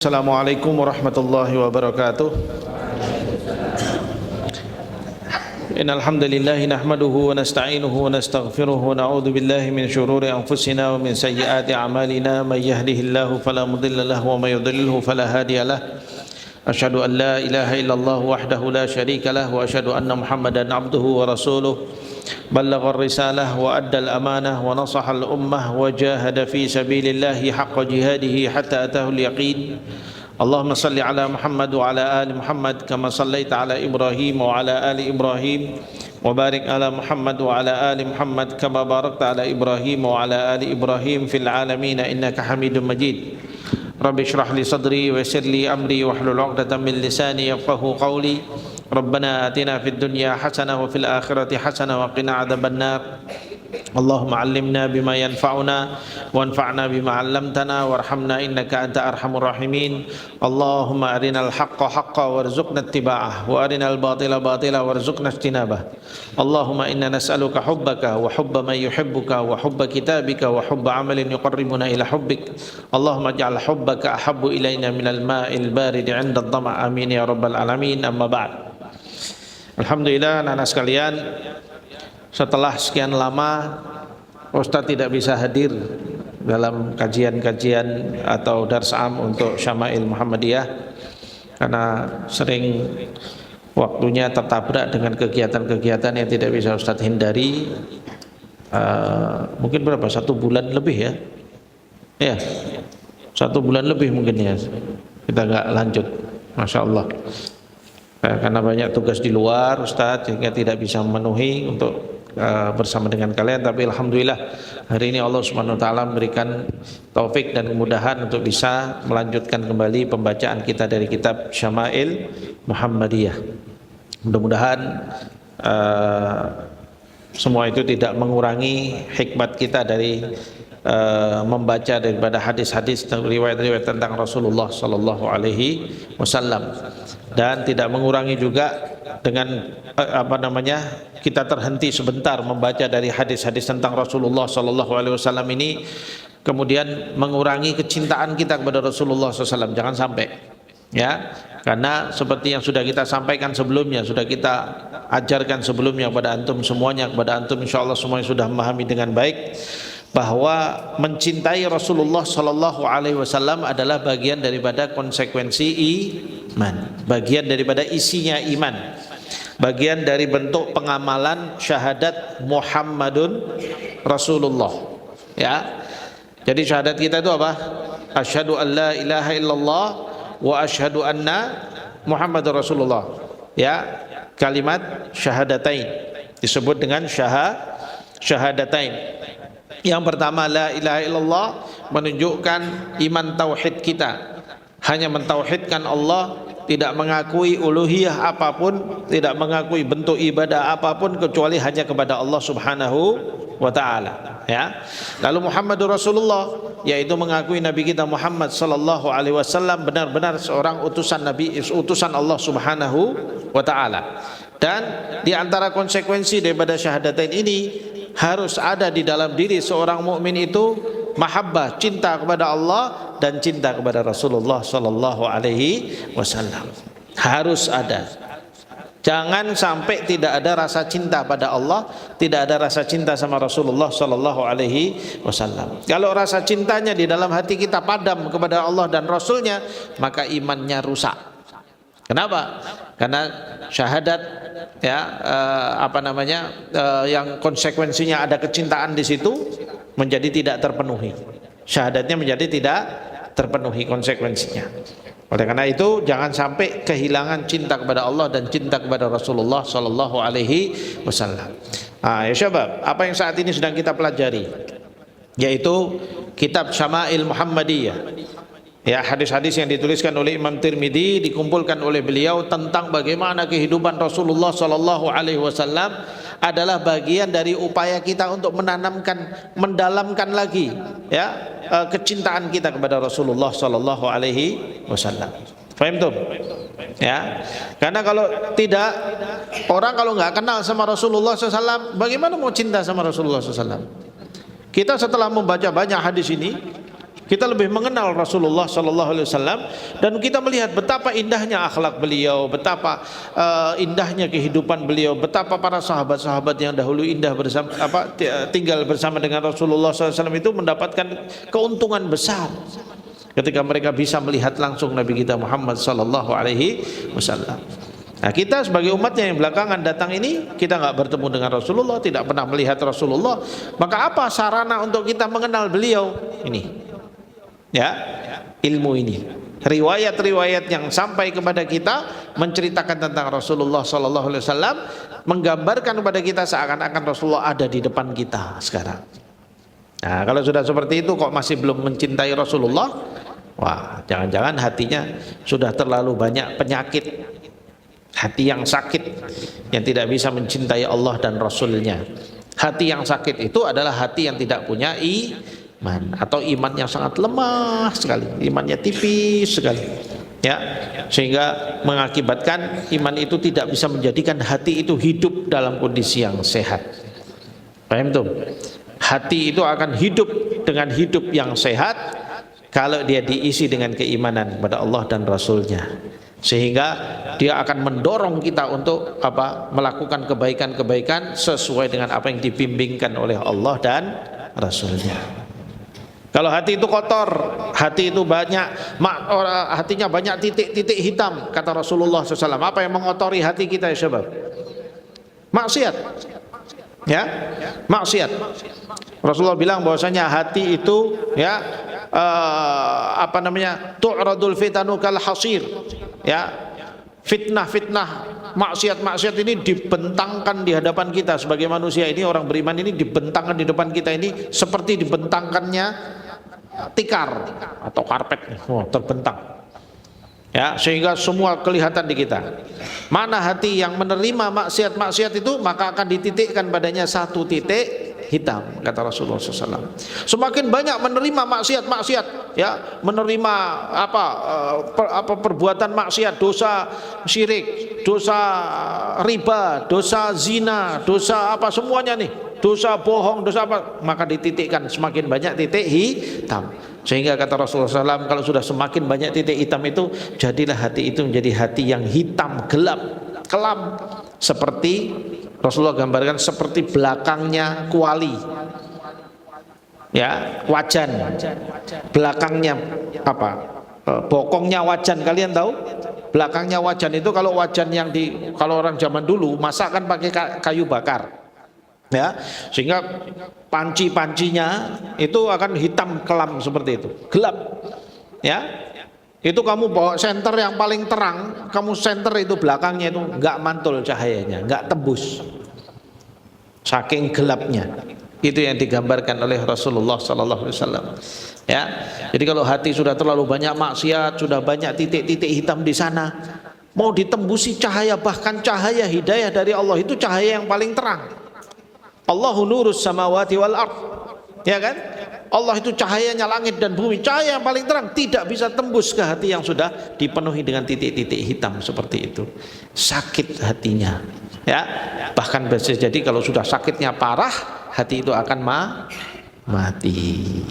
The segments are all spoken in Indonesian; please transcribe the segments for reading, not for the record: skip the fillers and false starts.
Assalamualaikum warahmatullahi wabarakatuh. Innal hamdalillah nahmaduhu wa nasta'inuhu wa nastaghfiruhu wa na'udzu billahi min shururi anfusina wa min sayyiati a'malina may yahdihillahu fala mudilla lahu wa may yudlilhu fala hadiyalah. Asyhadu an la ilaha illallah wahdahu la syarika lah wa asyhadu anna Muhammadan abduhu wa rasuluh. Ballaghar risalah wa addal amanah wa nasahal ummah wa jahada fi sabilillahi haqqa jihadihi hatta atahul yaqin. Allahumma salli ala Muhammad wa ala ali Muhammad kama sallaita ala Ibrahim wa ala ali Ibrahim wa barik ala Muhammad wa ala ali Muhammad kama barakta ala Ibrahim wa ala ali Ibrahim fil alamin innaka Hamidum Majid. Rabbi shrah li sadri wa yassir li amri wahlul 'uqdatam min lisani yafqahu qawli. Rabbana atina fid dunya hasanah wa fil akhirati hasanah wa qina adzabannar. Allahumma 'allimna bima yanfa'una wanfa'na bima 'allamtana warhamna innaka anta arhamur rahimin. Allahumma arinal haqqa haqqan warzuqna ittiba'ah wa arinal batila batila warzuqna ijtinabah. Allahumma inna nas'aluka hubbaka wa hubba man yuhibbuka wa hubba kitabika wa hubba 'amalin yuqarribuna ila hubbik. Allahumma ij'al hubbaka ahabbu ilaina minal ma'il barid 'inda ad-dhama'. Amin ya rabbal alamin. Amma ba'd. Alhamdulillah anak-anak sekalian, setelah sekian lama Ustaz tidak bisa hadir dalam kajian-kajian atau darsam untuk Syama'il Muhammadiyah karena sering waktunya tertabrak dengan kegiatan-kegiatan yang tidak bisa Ustaz hindari. Mungkin berapa? 1 bulan lebih ya? Ya, 1 bulan lebih mungkin ya kita nggak lanjut. Masya Allah. Karena banyak tugas di luar Ustaz sehingga tidak bisa memenuhi untuk bersama dengan kalian, tapi alhamdulillah hari ini Allah Subhanahu wa taala memberikan taufik dan kemudahan untuk bisa melanjutkan kembali pembacaan kita dari kitab Syama'il Muhammadiyah. Mudah-mudahan semua itu tidak mengurangi hikmat kita dari membaca daripada hadis-hadis riwayat-riwayat tentang Rasulullah sallallahu alaihi wasallam, dan tidak mengurangi juga dengan kita terhenti sebentar membaca dari hadis-hadis tentang Rasulullah sallallahu alaihi wasallam ini kemudian mengurangi kecintaan kita kepada Rasulullah SAW. Jangan sampai ya, karena seperti yang sudah kita sampaikan sebelumnya, sudah kita ajarkan sebelumnya kepada antum semuanya, kepada antum insyaallah semuanya sudah memahami dengan baik bahwa mencintai Rasulullah sallallahu alaihi wasallam adalah bagian daripada konsekuensi iman, bagian daripada isinya iman, bagian dari bentuk pengamalan syahadat Muhammadun Rasulullah. Ya. Jadi syahadat kita itu apa? Asyhadu an la ilaha illallah wa asyhadu anna Muhammadur Rasulullah. Ya, kalimat syahadatain disebut dengan syahadatain. Yang pertama, la ilaha illallah menunjukkan iman tauhid kita, hanya mentauhidkan Allah, tidak mengakui uluhiyah apapun, tidak mengakui bentuk ibadah apapun kecuali hanya kepada Allah Subhanahu wa taala, ya. Lalu Muhammadur Rasulullah, yaitu mengakui Nabi kita Muhammad sallallahu alaihi wasallam benar-benar seorang utusan Nabi, utusan Allah Subhanahu wa taala. Dan di antara konsekuensi daripada syahadatain ini harus ada di dalam diri seorang mukmin itu mahabbah, cinta kepada Allah dan cinta kepada Rasulullah sallallahu alaihi wasallam. Harus ada. Jangan sampai tidak ada rasa cinta pada Allah, tidak ada rasa cinta sama Rasulullah sallallahu alaihi wasallam. Kalau rasa cintanya di dalam hati kita padam kepada Allah dan Rasulnya, maka imannya rusak. Kenapa? Karena syahadat ya yang konsekuensinya ada kecintaan di situ menjadi tidak terpenuhi. Syahadatnya menjadi tidak terpenuhi konsekuensinya. Oleh karena itu jangan sampai kehilangan cinta kepada Allah dan cinta kepada Rasulullah sallallahu alaihi wasallam. Ya syabab, apa yang saat ini sedang kita pelajari yaitu kitab Syama'il Muhammadiyah. Ya, hadis-hadis yang dituliskan oleh Imam Tirmidzi dikumpulkan oleh beliau tentang bagaimana kehidupan Rasulullah sallallahu alaihi wasallam adalah bagian dari upaya kita untuk mendalamkan lagi ya kecintaan kita kepada Rasulullah sallallahu alaihi wasallam. Paham tuh? Ya. Karena kalau tidak, orang kalau nggak kenal sama Rasulullah SAW, bagaimana mau cinta sama Rasulullah SAW? Kita setelah membaca banyak hadis ini, Kita lebih mengenal Rasulullah sallallahu alaihi wasallam, dan kita melihat betapa indahnya akhlak beliau, betapa indahnya kehidupan beliau, betapa para sahabat-sahabat yang dahulu indah bersama tinggal bersama dengan Rasulullah sallallahu alaihi wasallam itu mendapatkan keuntungan besar ketika mereka bisa melihat langsung Nabi kita Muhammad sallallahu alaihi wasallam. Nah, kita sebagai umatnya yang belakangan datang ini, kita nggak bertemu dengan Rasulullah, tidak pernah melihat Rasulullah, maka apa sarana untuk kita mengenal beliau? Ini ya, ilmu ini, riwayat-riwayat yang sampai kepada kita menceritakan tentang Rasulullah sallallahu alaihi wasallam, menggambarkan kepada kita seakan-akan Rasulullah ada di depan kita sekarang. Nah, kalau sudah seperti itu kok masih belum mencintai Rasulullah, wah, jangan-jangan hatinya sudah terlalu banyak penyakit, hati yang sakit yang tidak bisa mencintai Allah dan Rasulnya. Hati yang sakit itu adalah hati yang tidak punya iman, atau iman yang sangat lemah sekali, imannya tipis sekali, ya, sehingga mengakibatkan iman itu tidak bisa menjadikan hati itu hidup dalam kondisi yang sehat. Paham tuh? Hati itu akan hidup dengan hidup yang sehat kalau dia diisi dengan keimanan kepada Allah dan Rasulnya, sehingga dia akan mendorong kita untuk melakukan kebaikan-kebaikan sesuai dengan apa yang dibimbingkan oleh Allah dan Rasulnya. Kalau hati itu kotor, hati itu hatinya banyak titik-titik hitam, kata Rasulullah SAW. Apa yang mengotori hati kita ya syabab? Maksiat, ya, maksiat. Rasulullah bilang bahwasanya hati itu, ya, tu'radul fitanu kal hasir, ya, fitnah-fitnah, maksiat-maksiat ini dibentangkan di hadapan kita sebagai manusia ini, orang beriman ini dibentangkan di depan kita ini seperti dibentangkannya tikar atau karpet, terbentang, ya, sehingga semua kelihatan di kita. Mana hati yang menerima maksiat-maksiat itu, maka akan dititikkan padanya satu titik hitam, kata Rasulullah SAW. Semakin banyak menerima maksiat-maksiat, ya, menerima perbuatan maksiat, dosa syirik, dosa riba, dosa zina, dosa semuanya nih, dosa bohong, dosa maka dititikkan semakin banyak titik hitam. Sehingga kata Rasulullah SAW, kalau sudah semakin banyak titik hitam itu, jadilah hati itu menjadi hati yang hitam, gelap, kelam, seperti Rasulullah gambarkan seperti belakangnya kuali, ya, wajan, belakangnya bokongnya wajan. Kalian tahu belakangnya wajan itu, kalau wajan yang kalau orang zaman dulu masak kan pakai kayu bakar, ya, sehingga panci-pancinya itu akan hitam kelam seperti itu, gelap, ya. Itu kamu bawa senter yang paling terang, kamu senter itu belakangnya itu nggak mantul cahayanya, nggak tembus, saking gelapnya. Itu yang digambarkan oleh Rasulullah Sallallahu Alaihi Wasallam. Ya, jadi kalau hati sudah terlalu banyak maksiat, sudah banyak titik-titik hitam di sana, mau ditembusi cahaya, bahkan cahaya hidayah dari Allah, itu cahaya yang paling terang. Allahu nurus samawati wal ard, ya kan? Allah itu cahayanya langit dan bumi, cahaya yang paling terang, tidak bisa tembus ke hati yang sudah dipenuhi dengan titik-titik hitam seperti itu. Sakit hatinya, ya. Bahkan bisa jadi kalau sudah sakitnya parah, hati itu akan mati.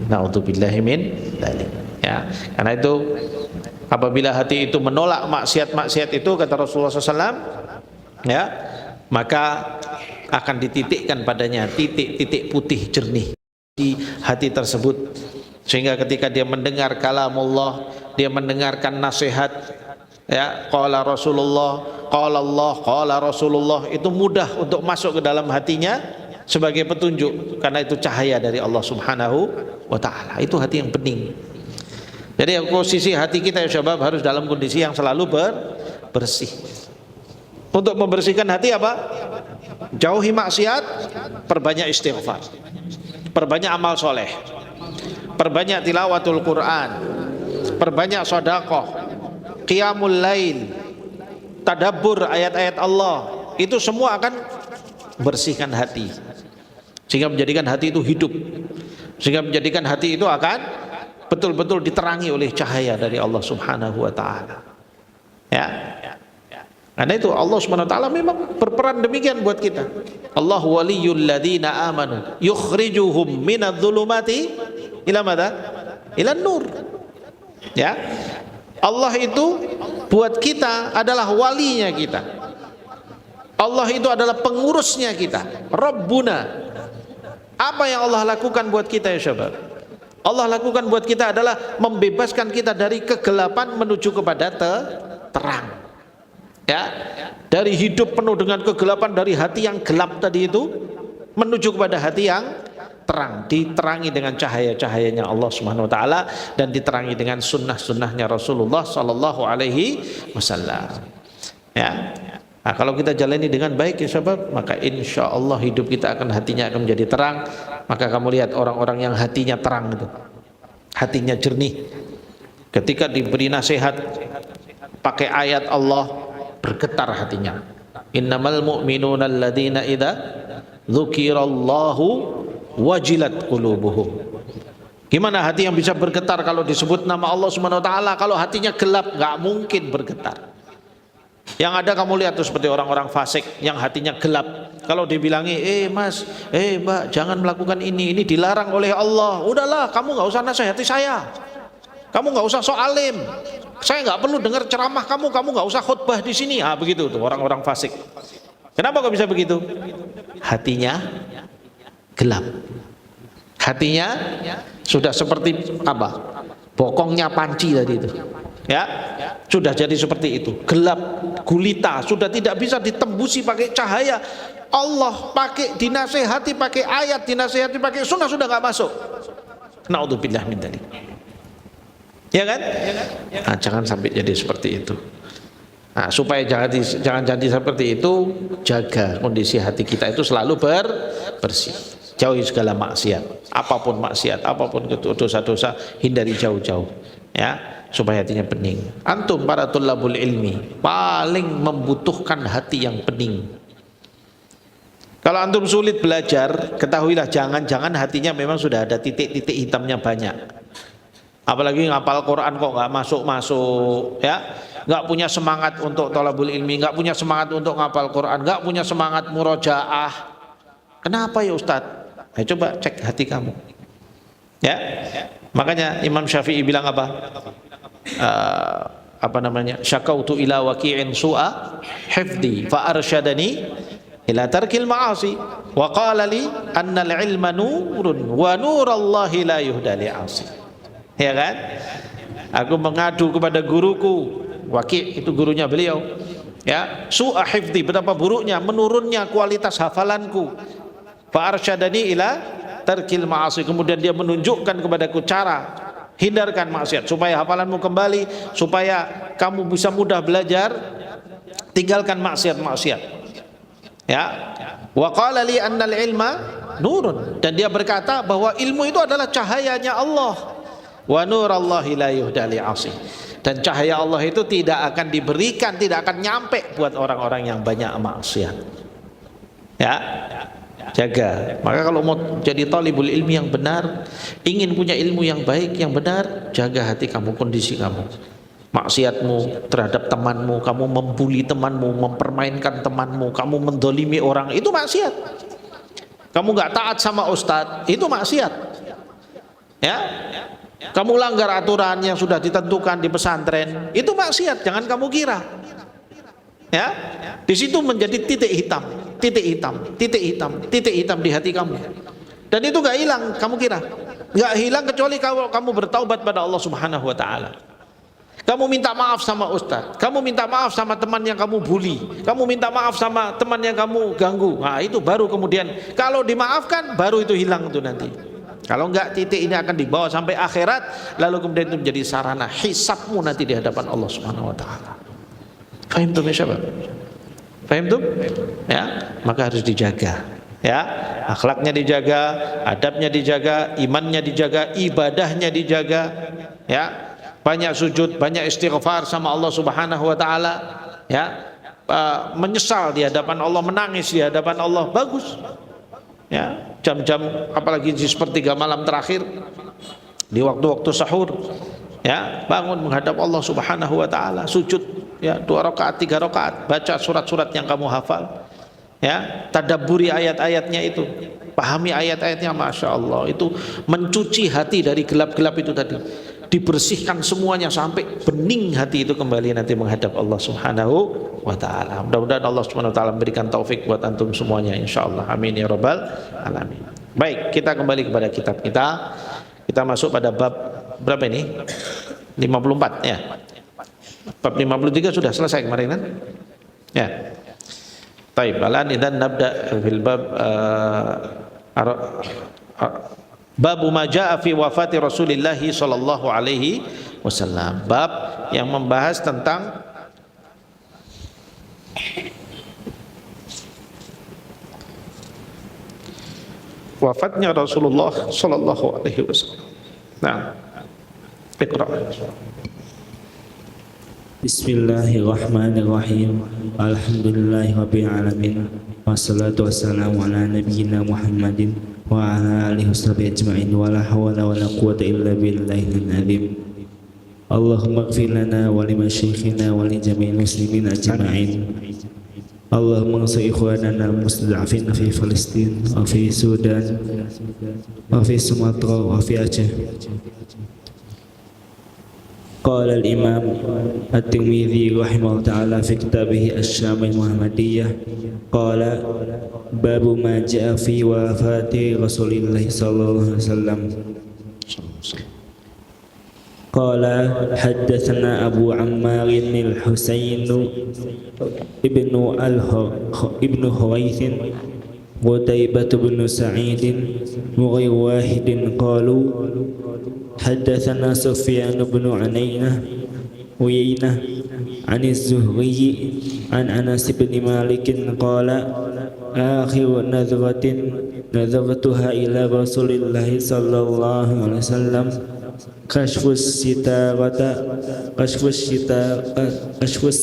Naudzubillahi min dzalik. Ya, karena itu apabila hati itu menolak maksiat-maksiat itu, kata Rasulullah SAW, ya, maka akan dititikkan padanya titik-titik putih jernih di hati tersebut, sehingga ketika dia mendengar kalamullah, dia mendengarkan nasihat, ya, qala Rasulullah, qala Allah, qala Rasulullah, itu mudah untuk masuk ke dalam hatinya sebagai petunjuk, karena itu cahaya dari Allah Subhanahu wa ta'ala. Itu hati yang bening. Jadi posisi hati kita ya syabab harus dalam kondisi yang selalu bersih. Untuk membersihkan hati apa? Jauhi maksiat, perbanyak istighfar, perbanyak amal soleh, perbanyak tilawatul Quran, perbanyak sedekah, qiyamul lail, tadabbur ayat-ayat Allah. Itu semua akan bersihkan hati, sehingga menjadikan hati itu hidup, sehingga menjadikan hati itu akan betul-betul diterangi oleh cahaya dari Allah Subhanahu wa ta'ala. Ya, karena itu Allah Subhanahu wa ta'ala memang berperan demikian buat kita. Allah waliyul ladzina amanu yukhrijuhum minadh dhulumati ila madza? ilan nur. Ya. Allah itu buat kita adalah walinya kita. Allah itu adalah pengurusnya kita. Rabbuna. Apa yang Allah lakukan buat kita ya syabab? Allah lakukan buat kita adalah membebaskan kita dari kegelapan menuju kepada terang. Ya. Dari hidup penuh dengan kegelapan, dari hati yang gelap tadi itu menuju kepada hati yang terang, diterangi dengan cahaya-cahayanya Allah Subhanahu wa taala dan diterangi dengan sunnah-sunnahnya Rasulullah sallallahu alaihi wasallam. Ya. Nah, kalau kita jalani dengan baik ya sahabat, maka insya Allah hidup kita hatinya akan menjadi terang. Maka kamu lihat orang-orang yang hatinya terang itu, hatinya jernih, ketika diberi nasihat pakai ayat Allah, bergetar hatinya. Innamal mu'minuna alladzina idza dzukirallahu wajilat qulubuhum. Gimana hati yang bisa bergetar kalau disebut nama Allah Subhanahu wa taala? Kalau hatinya gelap nggak mungkin bergetar. Yang ada kamu lihat tuh seperti orang-orang fasik yang hatinya gelap. Kalau dibilangi, mas, mbak, jangan melakukan ini dilarang oleh Allah. Udahlah, kamu nggak usah nasihati saya. Kamu nggak usah sok alim. Saya nggak perlu dengar ceramah kamu nggak usah khutbah di sini. Ah, begitu tuh orang-orang fasik. Kenapa kok bisa begitu? Hatinya gelap. Hatinya sudah seperti apa? Bokongnya panci tadi itu. Ya, sudah jadi seperti itu. Gelap, gulita, sudah tidak bisa ditembusi pakai cahaya Allah, pakai dinasehati pakai ayat, dinasehati pakai sunnah sudah nggak masuk. Naudzubillah min dzalik. Ya kan? Nah, jangan sampai jadi seperti itu. Nah, supaya jangan jadi seperti itu, jaga kondisi hati kita itu selalu bersih. Jauhi segala maksiat, apapun maksiat, apapun dosa-dosa, hindari jauh-jauh. Ya, supaya hatinya bening. Antum para tulabul ilmi paling membutuhkan hati yang bening. Kalau antum sulit belajar, ketahuilah jangan-jangan hatinya memang sudah ada titik-titik hitamnya banyak. Apalagi ngapal Quran kok nggak masuk-masuk, ya, nggak punya semangat untuk thalabul ilmi, nggak punya semangat untuk ngapal Quran, nggak punya semangat murojaah. Kenapa ya Ustadz? Ayo coba cek hati kamu. Ya, makanya Imam Syafi'i bilang apa? Apa namanya? Syakautu ila waqi'in su'a hifdi fa arsyadani ila tarkil ma'asi wa qala li annal ilma nurun wa nurallahi la yuhda li 'asi. Ya kan? Aku mengadu kepada guruku, Waqi' itu gurunya beliau. Ya, su'a hifdi, betapa buruknya, menurunnya kualitas hafalanku. Fa arsyadani ila tarkil ma'asi, kemudian dia menunjukkan kepadaku cara hindarkan maksiat supaya hafalanmu kembali, supaya kamu bisa mudah belajar, tinggalkan maksiat-maksiat. Ya. Wa qala li annal ilma nurun, dan dia berkata bahwa ilmu itu adalah cahayanya Allah. Wa nurallahi la yuhda li 'asi, dan cahaya Allah itu tidak akan diberikan, tidak akan nyampe buat orang-orang yang banyak maksiat. Ya. Jaga. Maka kalau mau jadi talibul ilmi yang benar, ingin punya ilmu yang baik, yang benar, jaga hati kamu, kondisi kamu. Maksiatmu terhadap temanmu, kamu membuli temanmu, mempermainkan temanmu, kamu mendolimi orang, itu maksiat. Kamu gak taat sama ustadz, itu maksiat. Ya, kamu langgar aturan yang sudah ditentukan di pesantren, itu maksiat. Jangan kamu kira. Ya, di situ menjadi titik hitam, titik hitam, titik hitam, titik hitam di hati kamu. Dan itu gak hilang, kamu kira? Gak hilang kecuali kalau kamu bertaubat pada Allah Subhanahu wa taala. Kamu minta maaf sama ustaz, kamu minta maaf sama teman yang kamu bully, kamu minta maaf sama teman yang kamu ganggu. Nah, itu baru kemudian kalau dimaafkan baru itu hilang itu nanti. Kalau enggak, titik ini akan dibawa sampai akhirat, lalu kemudian itu menjadi sarana hisabmu nanti di hadapan Allah Subhanahu wa taala. Fahim tuh ya, fahim tuh? Ya, maka harus dijaga. Ya, akhlaknya dijaga, adabnya dijaga, imannya dijaga, ibadahnya dijaga. Ya, banyak sujud, banyak istighfar sama Allah Subhanahu wa taala. Ya, menyesal di hadapan Allah, menangis di hadapan Allah, bagus. Ya, jam-jam apalagi di sepertiga malam terakhir, di waktu-waktu sahur, ya, bangun menghadap Allah Subhanahu wa taala, sujud, ya, 2 rakaat, 3 rakaat, baca surat-surat yang kamu hafal, ya, tadabburi ayat-ayatnya itu, pahami ayat-ayatnya, Masya Allah, itu mencuci hati dari gelap-gelap itu tadi, dibersihkan semuanya sampai bening hati itu kembali nanti menghadap Allah Subhanahu wa ta'ala. Mudah-mudahan Allah Subhanahu wa ta'ala memberikan taufik buat antum semuanya, insyaallah, amin ya rabbal alamin. Baik, kita kembali kepada kitab kita masuk pada bab berapa ini? 54 ya. Bab 53 sudah selesai kemarin kan? Ya. Baik, alan idzan nabda fil bab bab ma jaa fi wafati Rasulillah sallallahu alaihi wasallam. Bab yang membahas tentang wafatnya Rasulullah sallallahu alaihi wasallam. Nah, iqra. Bismillahirrahmanirrahim. Alhamdulillahirabbil alamin. Wassalatu wassalamu ala nabiyyina Muhammadin wa ala alihi washabihi ajma'in. Wa la hawla wa la quwwata illa billahil azim. Allahumma ighfir lana wa limasyayikhina wa li jami'il muslimin ajma'in. Allahumma ansur ikhwanana al-mustad'afin fi Palestin wa fi Sudan wa fi Sumatera wa fi Aceh. Qala al-Imam At-Tirmidzi rahimahullah ta'ala fi kitabih Asy-Syamil Muhammadiyah, qala babu ma ja'a fi wafati Rasulillah sallallahu alaihi wasallam. Qala haddatsana Abu Ammar al-Husain ibnu Huwaits Qutaibah bin Sa'id wa ghayr wahidin qalu haddatsana Sufyan bin Uyainah an az-Zuhri an Anas bin Malik qala akhiru nadhartuha ila Rasulillah sallallahu alaihi wasallam kashfus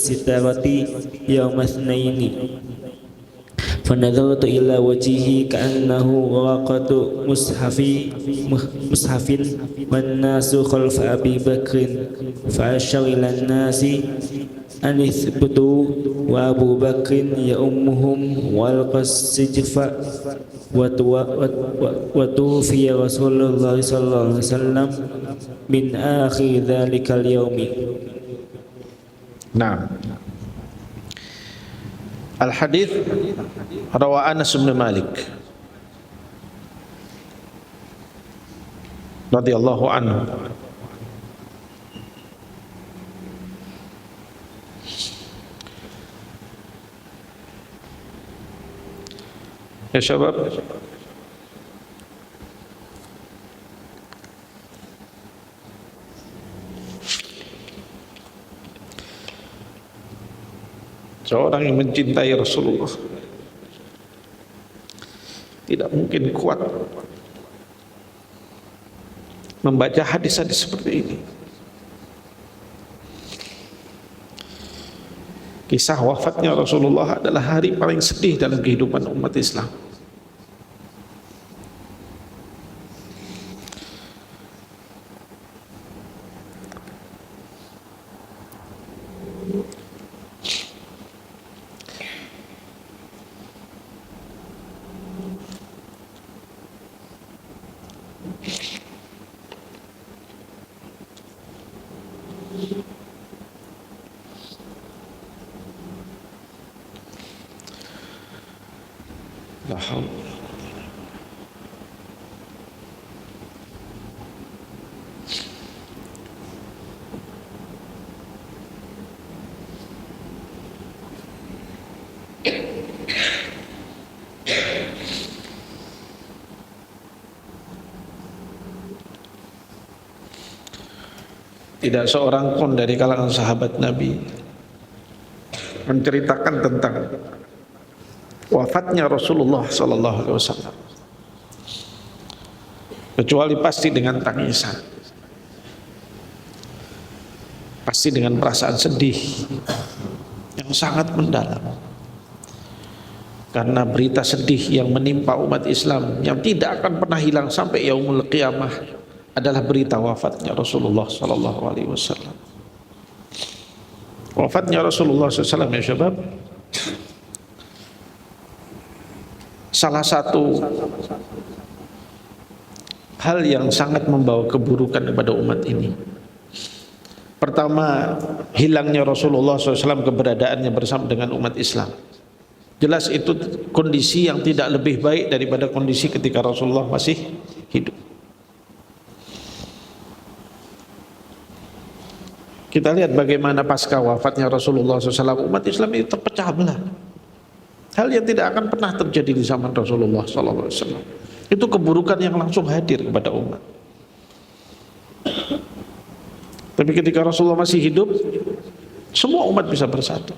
sitarati yawm itsnaini fanadhartu ila wajhihi ka'annahu waraqatu mushafin wan nasu khalfa Abi Bakrin fa ashara ila an-nasi an ithbutu wa Abu Bakrin ya ummuhum wal qasijfa wa tuwfiya Rasulullah sallallahu alaihi wasallam min akhir dhalikal yaumi. Nah, al-hadits rawa Anas bin Malik radhiyallahu anhu. Ya syabab, seorang yang mencintai Rasulullah tidak mungkin kuat membaca hadis-hadis seperti ini. Kisah wafatnya Rasulullah adalah hari paling sedih dalam kehidupan umat Islam. La haula. Tidak seorang pun dari kalangan sahabat Nabi menceritakan tentang wafatnya Rasulullah sallallahu alaihi wasallam kecuali pasti dengan tangisan, pasti dengan perasaan sedih yang sangat mendalam, karena berita sedih yang menimpa umat Islam yang tidak akan pernah hilang sampai yaumul qiyamah adalah berita wafatnya Rasulullah sallallahu alaihi wasallam. Wafatnya Rasulullah sallallahu alaihi wasallam, ya syabab, salah satu hal yang sangat membawa keburukan kepada umat ini. Pertama, hilangnya Rasulullah SAW, keberadaannya bersama dengan umat Islam. Jelas itu kondisi yang tidak lebih baik daripada kondisi ketika Rasulullah masih hidup. Kita lihat bagaimana pasca wafatnya Rasulullah SAW, umat Islam itu terpecah belah. Hal yang tidak akan pernah terjadi di zaman Rasulullah SAW. Itu keburukan yang langsung hadir kepada umat. Tapi ketika Rasulullah masih hidup, semua umat bisa bersatu.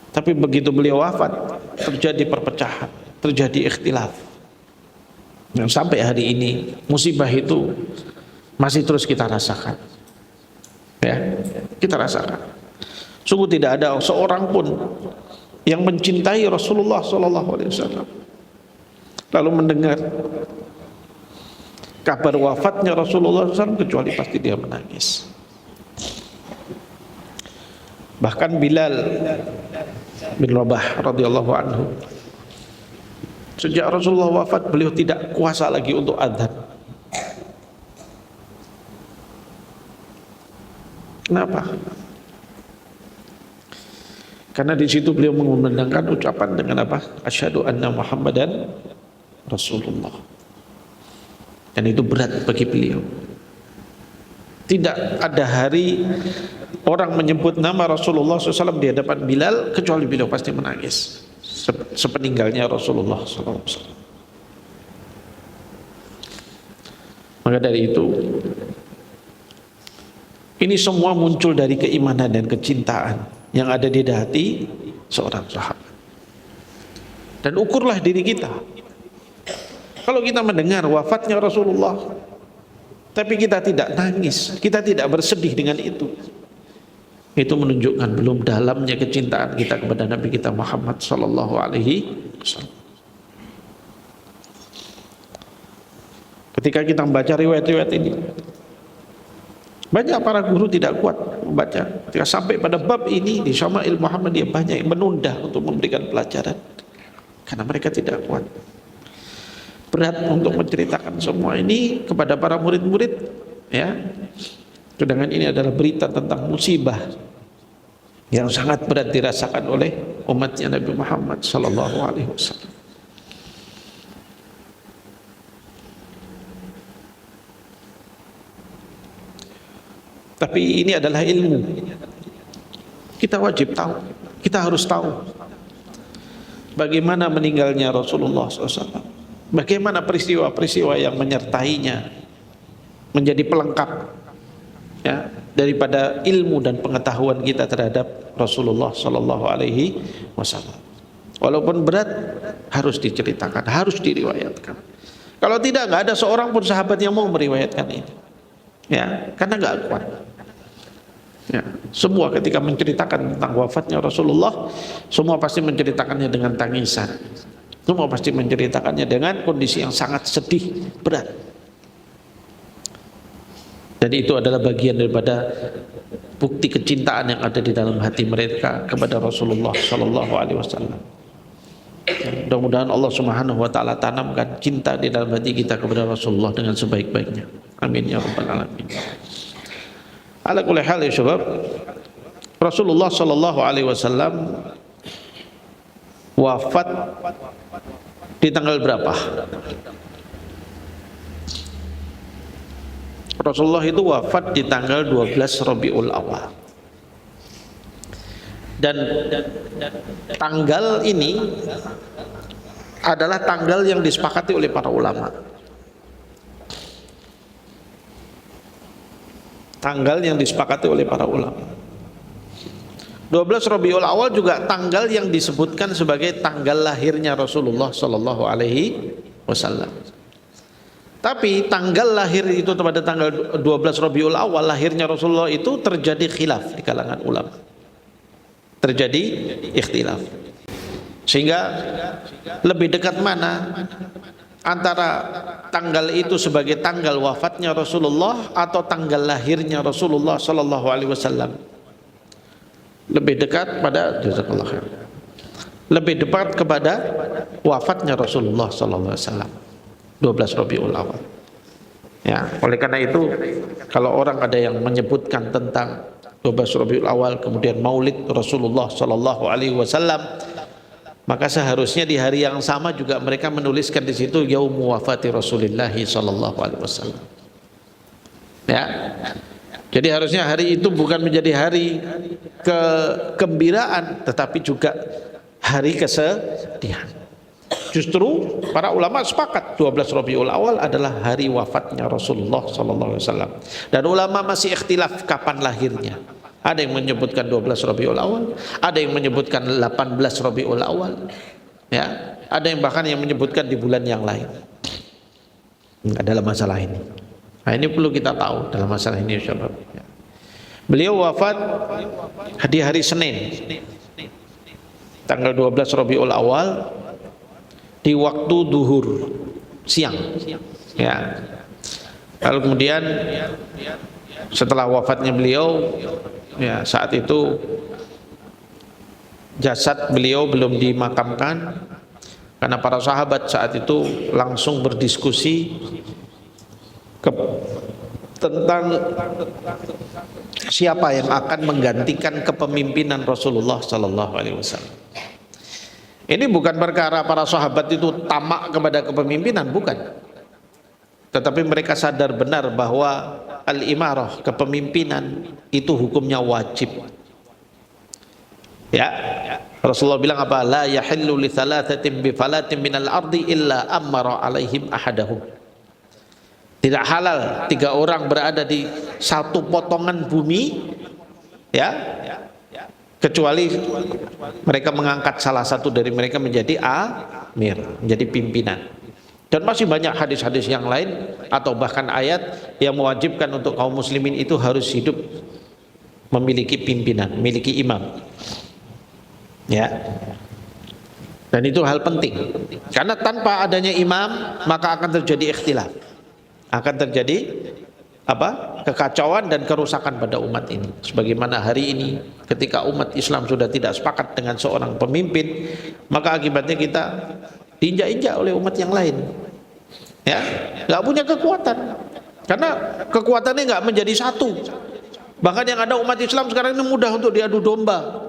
Tapi begitu beliau wafat, terjadi perpecahan, terjadi ikhtilaf. Yang sampai hari ini musibah itu masih terus kita rasakan. Ya, kita rasakan. Sungguh tidak ada seorang pun yang mencintai Rasulullah SAW lalu mendengar kabar wafatnya Rasulullah SAW kecuali pasti dia menangis. Bahkan Bilal bin Rabah radhiyallahu anhu, sejak Rasulullah wafat beliau tidak kuasa lagi untuk adzan. Kenapa? Karena di situ beliau mengumandangkan ucapan dengan apa? Asyhadu anna Muhammadan Rasulullah. Dan itu berat bagi beliau. Tidak ada hari orang menyebut nama Rasulullah SAW di hadapan Bilal kecuali beliau pasti menangis sepeninggalnya Rasulullah SAW. Maka dari itu, ini semua muncul dari keimanan dan kecintaan yang ada di hati seorang sahabat. Dan ukurlah diri kita. Kalau kita mendengar wafatnya Rasulullah, tapi kita tidak nangis, kita tidak bersedih dengan itu menunjukkan belum dalamnya kecintaan kita kepada Nabi kita Muhammad sallallahu alaihi wasallam. Ketika kita membaca riwayat-riwayat ini, banyak para guru tidak kuat membaca. Ketika sampai pada bab ini di Syama'il Muhammadiyah, banyak yang menunda untuk memberikan pelajaran karena mereka tidak kuat. Berat untuk menceritakan semua ini kepada para murid-murid, ya. Sedangkan ini adalah berita tentang musibah yang sangat berat dirasakan oleh umatnya Nabi Muhammad sallallahu alaihi wasallam. Tapi ini adalah ilmu. Kita wajib tahu, kita harus tahu bagaimana meninggalnya Rasulullah SAW. Bagaimana peristiwa-peristiwa yang menyertainya menjadi pelengkap, ya, daripada ilmu dan pengetahuan kita terhadap Rasulullah Sallallahu Alaihi Wasallam. Walaupun berat, harus diceritakan, harus diriwayatkan. Kalau tidak, nggak ada seorang pun sahabat yang mau meriwayatkan ini, ya, karena nggak kuat. Ya, semua ketika menceritakan tentang wafatnya Rasulullah, semua pasti menceritakannya dengan tangisan. Semua pasti menceritakannya dengan kondisi yang sangat sedih, berat. Dan itu adalah bagian daripada bukti kecintaan yang ada di dalam hati mereka kepada Rasulullah Sallallahu Alaihi Wasallam. Mudah-mudahan Allah Subhanahu Wa Taala tanamkan cinta di dalam hati kita kepada Rasulullah dengan sebaik-baiknya. Amin ya rabbal alamin. Ala kulli hal ya syabab, Rasulullah Sallallahu Alaihi Wasallam wafat di tanggal berapa? Rasulullah itu wafat di tanggal 12 Rabiul Awal. Dan tanggal ini adalah tanggal yang disepakati oleh para ulama. Tanggal yang disepakati oleh para ulama. 12 Rabiul Awal juga tanggal yang disebutkan sebagai tanggal lahirnya Rasulullah Sallallahu Alaihi Wasallam. Tapi tanggal lahir itu pada tanggal 12 Rabiul Awal lahirnya Rasulullah itu terjadi khilaf di kalangan ulama. Terjadi ikhtilaf. Sehingga lebih dekat mana antara tanggal itu sebagai tanggal wafatnya Rasulullah atau tanggal lahirnya Rasulullah Sallallahu Alaihi Wasallam? Lebih dekat pada jazakallah khair, lebih dekat kepada wafatnya Rasulullah sallallahu alaihi wasallam, 12 Rabiul Awal. Ya, oleh karena itu kalau orang ada yang menyebutkan tentang 12 Rabiul Awal kemudian Maulid Rasulullah sallallahu alaihi wasallam, maka seharusnya di hari yang sama juga mereka menuliskan di situ yaumu wafati Rasulullah sallallahu alaihi wasallam. Ya. Jadi harusnya hari itu bukan menjadi hari kegembiraan tetapi juga hari kesedihan. Justru para ulama sepakat 12 Rabiul Awal adalah hari wafatnya Rasulullah sallallahu alaihi wasallam. Dan ulama masih ikhtilaf kapan lahirnya. Ada yang menyebutkan 12 Rabiul Awal, ada yang menyebutkan 18 Rabiul Awal. Ya, ada yang bahkan yang menyebutkan di bulan yang lain. Dalam masalah ini. Nah, ini perlu kita tahu dalam masalah ini insyaallah. Beliau wafat di hari Senin tanggal 12 Rabiul Awal di waktu duhur siang. Ya. Lalu kemudian setelah wafatnya beliau, ya saat itu jasad beliau belum dimakamkan karena para sahabat saat itu langsung berdiskusi tentang siapa yang akan menggantikan kepemimpinan Rasulullah sallallahu alaihi wasallam. Ini bukan perkara para sahabat itu tamak kepada kepemimpinan, bukan. Tetapi mereka sadar benar bahwa al-imarah, kepemimpinan itu hukumnya wajib. Ya, Rasulullah bilang apa? La yahillu li thalathatin bi falatin minal ardi illa amara alaihim ahadahum. Tidak halal 3 orang berada di satu potongan bumi, ya, kecuali mereka mengangkat salah satu dari mereka menjadi amir, menjadi pimpinan. Dan masih banyak hadis-hadis yang lain atau bahkan ayat yang mewajibkan untuk kaum muslimin itu harus hidup memiliki pimpinan, memiliki imam. Ya. Dan itu hal penting. Karena tanpa adanya imam maka akan terjadi ikhtilaf. Akan terjadi apa? Kekacauan dan kerusakan pada umat ini. Sebagaimana hari ini ketika umat Islam sudah tidak sepakat dengan seorang pemimpin, maka akibatnya kita diinjak-injak oleh umat yang lain. Ya, nggak punya kekuatan. Karena kekuatannya nggak menjadi satu. Bahkan yang ada umat Islam sekarang ini mudah untuk diadu domba.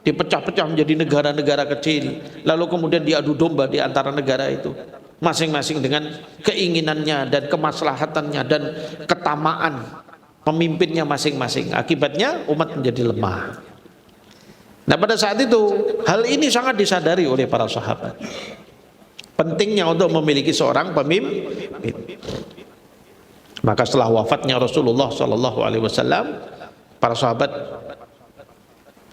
Dipecah-pecah menjadi negara-negara kecil, lalu kemudian diadu domba di antara negara itu. Masing-masing dengan keinginannya dan kemaslahatannya dan ketamaan pemimpinnya masing-masing. Akibatnya umat menjadi lemah. Nah pada saat itu hal ini sangat disadari oleh para sahabat. Pentingnya untuk memiliki seorang pemimpin. Maka setelah wafatnya Rasulullah Sallallahu Alaihi Wasallam, para sahabat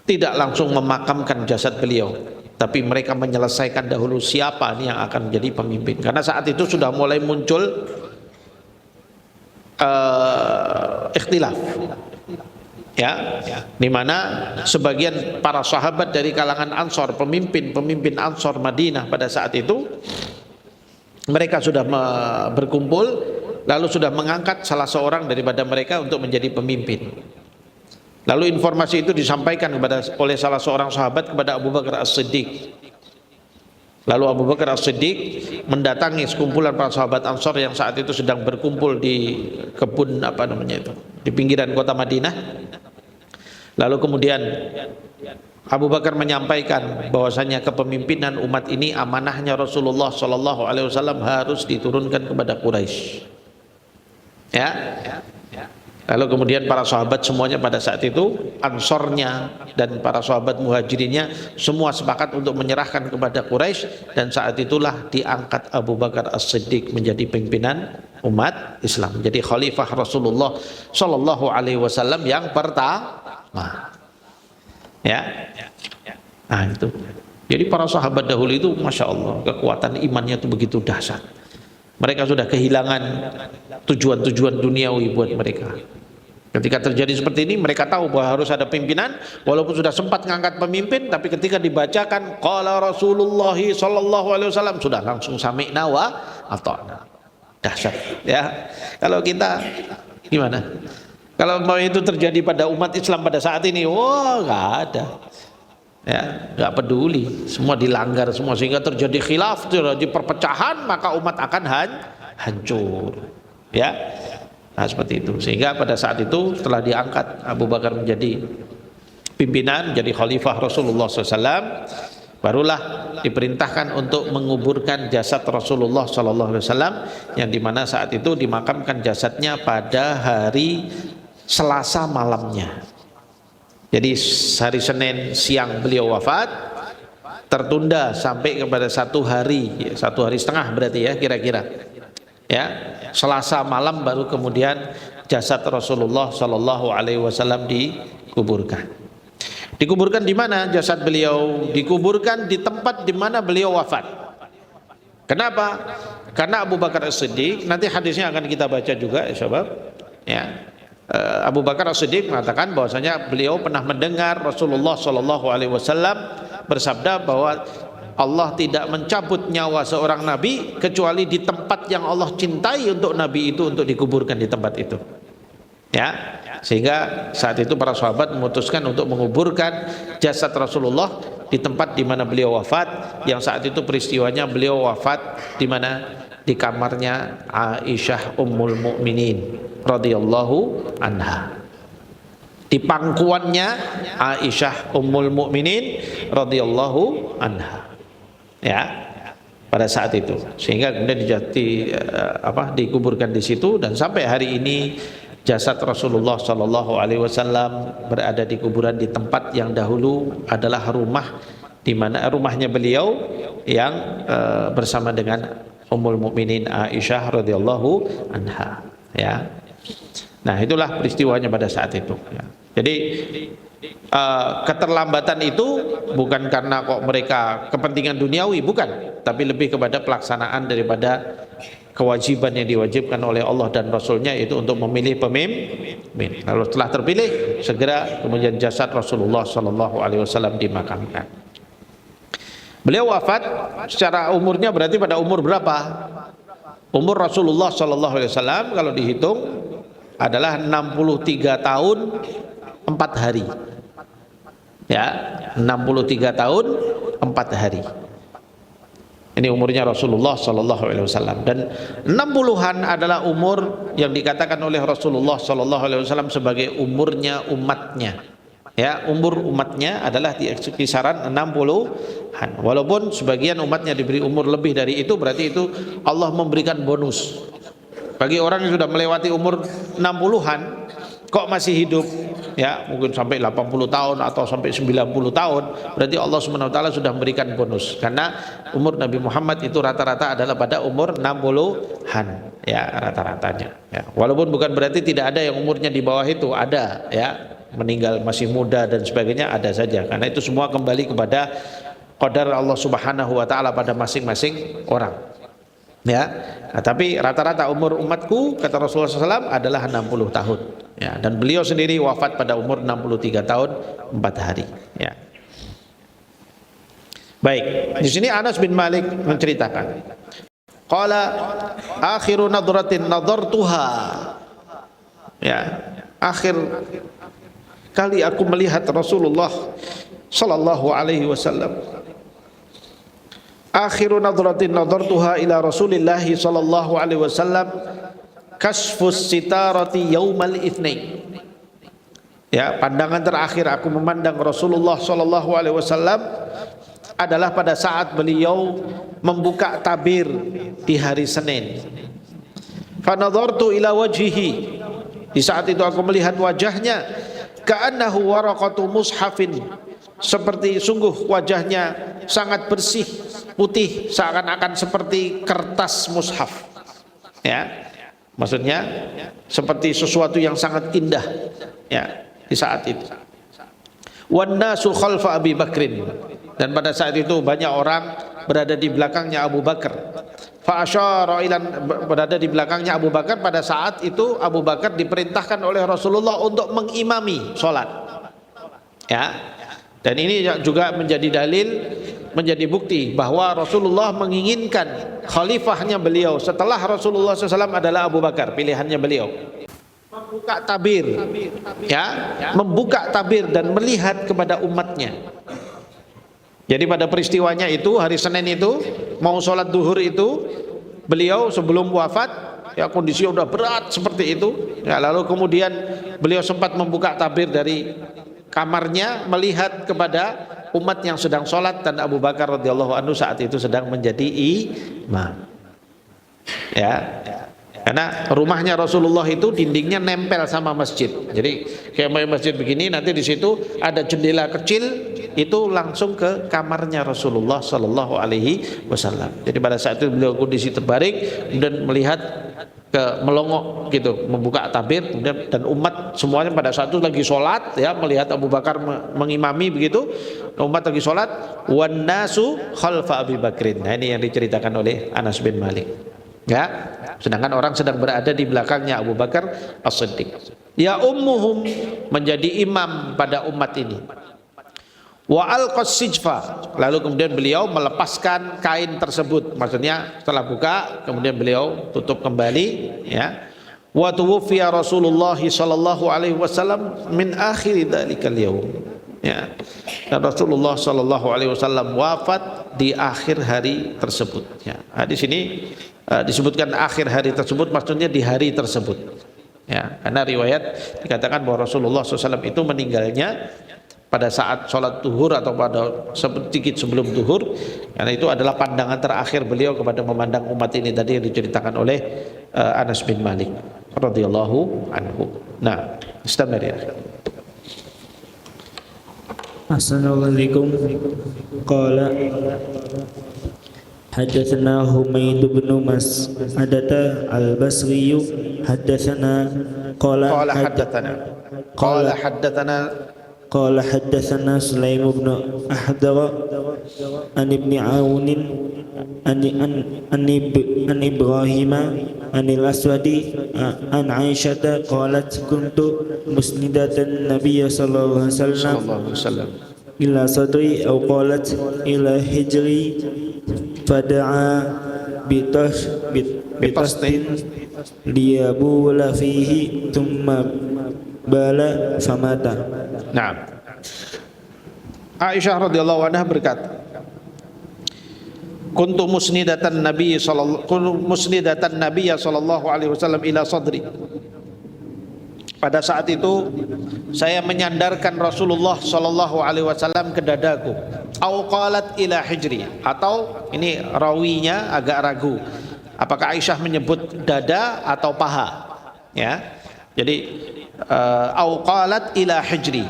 tidak langsung memakamkan jasad beliau, tapi mereka menyelesaikan dahulu siapa nih yang akan menjadi pemimpin. Karena saat itu sudah mulai muncul ikhtilaf, ya, di mana sebagian para sahabat dari kalangan Ansor, pemimpin Ansor Madinah pada saat itu, mereka sudah berkumpul, lalu sudah mengangkat salah seorang daripada mereka untuk menjadi pemimpin. Lalu informasi itu disampaikan oleh salah seorang sahabat kepada Abu Bakar As-Siddiq. Lalu Abu Bakar As-Siddiq mendatangi sekumpulan para sahabat Ansor yang saat itu sedang berkumpul di kebun di pinggiran kota Madinah. Lalu kemudian Abu Bakar menyampaikan bahwasanya kepemimpinan umat ini amanahnya Rasulullah Sallallahu Alaihi Wasallam harus diturunkan kepada Quraisy. Ya. Lalu kemudian para sahabat semuanya pada saat itu, Ansornya dan para sahabat Muhajirinnya semua sepakat untuk menyerahkan kepada Quraisy, dan saat itulah diangkat Abu Bakar As-Siddiq menjadi pimpinan umat Islam, menjadi khalifah Rasulullah Sallallahu Alaihi Wasallam yang pertama. Ya, nah itu. Jadi para sahabat dahulu itu, masya Allah, kekuatan imannya itu begitu dahsyat. Mereka sudah kehilangan tujuan-tujuan duniawi buat mereka. Ketika terjadi seperti ini, mereka tahu bahwa harus ada pimpinan, walaupun sudah sempat mengangkat pemimpin, tapi ketika dibacakan qala Rasulullah sallallahu alaihi wasallam, sudah langsung sami'na wa ata'na. Dahsyat, ya. Kalau kita gimana? Kalau mau itu terjadi pada umat Islam pada saat ini, wah, nggak ada. Ya, nggak peduli, semua dilanggar semua sehingga terjadi khilaf, terjadi perpecahan, maka umat akan hancur. Ya, nah seperti itu. Sehingga pada saat itu setelah diangkat Abu Bakar menjadi pimpinan, jadi khalifah Rasulullah SAW, barulah diperintahkan untuk menguburkan jasad Rasulullah SAW, yang dimana saat itu dimakamkan jasadnya pada hari Selasa malamnya. Jadi hari Senin siang beliau wafat, tertunda sampai kepada 1 hari, 1 hari setengah berarti ya kira-kira. Ya, Selasa malam baru kemudian jasad Rasulullah Shallallahu Alaihi Wasallam dikuburkan. Dikuburkan di mana jasad beliau? Dikuburkan di tempat di mana beliau wafat. Kenapa? Karena Abu Bakar As-Siddiq, nanti hadisnya akan kita baca juga ya sahabat. Ya. Abu Bakar As-Siddiq mengatakan bahwasanya beliau pernah mendengar Rasulullah Shallallahu Alaihi Wasallam bersabda bahwa Allah tidak mencabut nyawa seorang nabi kecuali di tempat yang Allah cintai untuk nabi itu untuk dikuburkan di tempat itu. Ya, sehingga saat itu para sahabat memutuskan untuk menguburkan jasad Rasulullah di tempat di mana beliau wafat, yang saat itu peristiwanya beliau wafat di mana? Di kamarnya Aisyah Ummul Mukminin radhiyallahu anha, di pangkuannya Aisyah Ummul Mukminin radhiyallahu anha, ya, pada saat itu. Sehingga kemudian dikuburkan di situ, dan sampai hari ini jasad Rasulullah Shallallahu Alaihi Wasallam berada di kuburan di tempat yang dahulu adalah rumah, di mana rumahnya beliau yang bersama dengan Ummul Mukminin Aisyah radhiyallahu anha, ya. Nah, itulah peristiwanya pada saat itu, ya. Jadi keterlambatan itu bukan karena kok mereka kepentingan duniawi, bukan, tapi lebih kepada pelaksanaan daripada kewajiban yang diwajibkan oleh Allah dan Rasulnya, itu untuk memilih pemimpin. Lalu setelah terpilih, segera kemudian jasad Rasulullah Shallallahu Alaihi Wasallam dimakamkan. Beliau wafat secara umurnya berarti pada umur berapa? Umur Rasulullah Shallallahu Alaihi Wasallam kalau dihitung adalah 63 tahun 4 hari. Ya, 63 tahun 4 hari. Ini umurnya Rasulullah Shallallahu Alaihi Wasallam, dan 60-an adalah umur yang dikatakan oleh Rasulullah Shallallahu Alaihi Wasallam sebagai umurnya umatnya. Ya, umur umatnya adalah di kisaran 60-an. Walaupun sebagian umatnya diberi umur lebih dari itu, berarti itu Allah memberikan bonus. Bagi orang yang sudah melewati umur 60-an kok masih hidup, ya, mungkin sampai 80 tahun atau sampai 90 tahun, berarti Allah SWT sudah memberikan bonus. Karena umur Nabi Muhammad itu rata-rata adalah pada umur 60-an, ya, rata-ratanya, ya. Walaupun bukan berarti tidak ada yang umurnya di bawah itu, ada, ya, meninggal masih muda dan sebagainya, ada saja, karena itu semua kembali kepada qadar Allah Subhanahu wa taala pada masing-masing orang, ya. Nah, tapi rata-rata umur umatku kata Rasulullah SAW adalah 60 tahun, ya, dan beliau sendiri wafat pada umur 63 tahun 4 hari, ya. Baik, di sini Anas bin Malik menceritakan, qala akhiru nadratin nadartuha, ya, akhir kali aku melihat Rasulullah sallallahu alaihi wasallam, akhiru nadratin nadartuha ila Rasulillah sallallahu alaihi wasallam kasfus sitarati yaumal itsnain, ya, pandangan terakhir aku memandang Rasulullah sallallahu alaihi wasallam adalah pada saat beliau membuka tabir di hari Senin. Fa nadartu ila wajhihi, di saat itu aku melihat wajahnya, ka'annahu waraqatu mushafin, seperti sungguh wajahnya sangat bersih, putih, seakan-akan seperti kertas mushaf, ya, maksudnya seperti sesuatu yang sangat indah, ya, di saat itu. Wan nasu khalfa Abi Bakrin, dan pada saat itu banyak orang berada di belakangnya Abu Bakar. Fa asyara ila, berada di belakangnya Abu Bakar. Pada saat itu Abu Bakar diperintahkan oleh Rasulullah untuk mengimami sholat, ya. Dan ini juga menjadi dalil, menjadi bukti bahwa Rasulullah menginginkan khalifahnya beliau setelah Rasulullah SAW adalah Abu Bakar, pilihannya beliau. Membuka tabir, ya, membuka tabir dan melihat kepada umatnya. Jadi pada peristiwanya itu hari Senin itu mau sholat duhur itu beliau sebelum wafat ya kondisinya udah berat seperti itu ya, lalu kemudian beliau sempat membuka tabir dari kamarnya melihat kepada umat yang sedang sholat dan Abu Bakar radhiyallahu anhu saat itu sedang menjadi imam ya. Karena rumahnya Rasulullah itu dindingnya nempel sama masjid. Jadi kayak masjid begini, nanti di situ ada jendela kecil itu langsung ke kamarnya Rasulullah Sallallahu Alaihi Wasallam. Jadi pada saat itu beliau kondisi terbaring dan melihat ke melongok gitu, membuka tabir dan umat semuanya pada saat itu lagi sholat ya, melihat Abu Bakar mengimami begitu, umat lagi sholat, wan nasu khalfa Abi Bakrin. Nah ini yang diceritakan oleh Anas bin Malik. Ya, sedangkan orang sedang berada di belakangnya Abu Bakar As-Siddiq. Ya ummuhum, menjadi imam pada umat ini. Wa alqas sijfa, lalu kemudian beliau melepaskan kain tersebut, maksudnya setelah buka kemudian beliau tutup kembali ya. Wa tuwfiya Rasulullah sallallahu alaihi wasallam min akhir dzalikal yaum. Ya. Dan Rasulullah sallallahu alaihi wasallam wafat di akhir hari tersebut ya. Nah, di sini disebutkan akhir hari tersebut maksudnya di hari tersebut ya, karena riwayat dikatakan bahwa Rasulullah SAW itu meninggalnya pada saat sholat duhur atau pada sedikit sebelum duhur, karena itu adalah pandangan terakhir beliau kepada memandang umat ini tadi yang diceritakan oleh Anas bin Malik radhiyallahu anhu. Nah, istamir ya. Assalamualaikum. Qala حدثنا حميد بن مسعدة البصري حدثنا قال حدثنا سليم بن أحدر عن ابن عون عن إبراهيم عن الأسود عن عائشة قالت كنت مسندة النبي صلى الله عليه وسلم إلى صدري أو قالت إلى حجري فدعا بطست ليبول فيه ثم بال فمات. Nah, Aisyah radhiyallahu anha berkata, kuntu musnidatan Nabi sallallahu alaihi wasallam ila sadri. Pada saat itu saya menyandarkan Rasulullah sallallahu alaihi wasallam ke dadaku. Au qalat ila hijri, atau ini rawinya agak ragu apakah Aisyah menyebut dada atau paha ya. Jadi au qalat ila hijri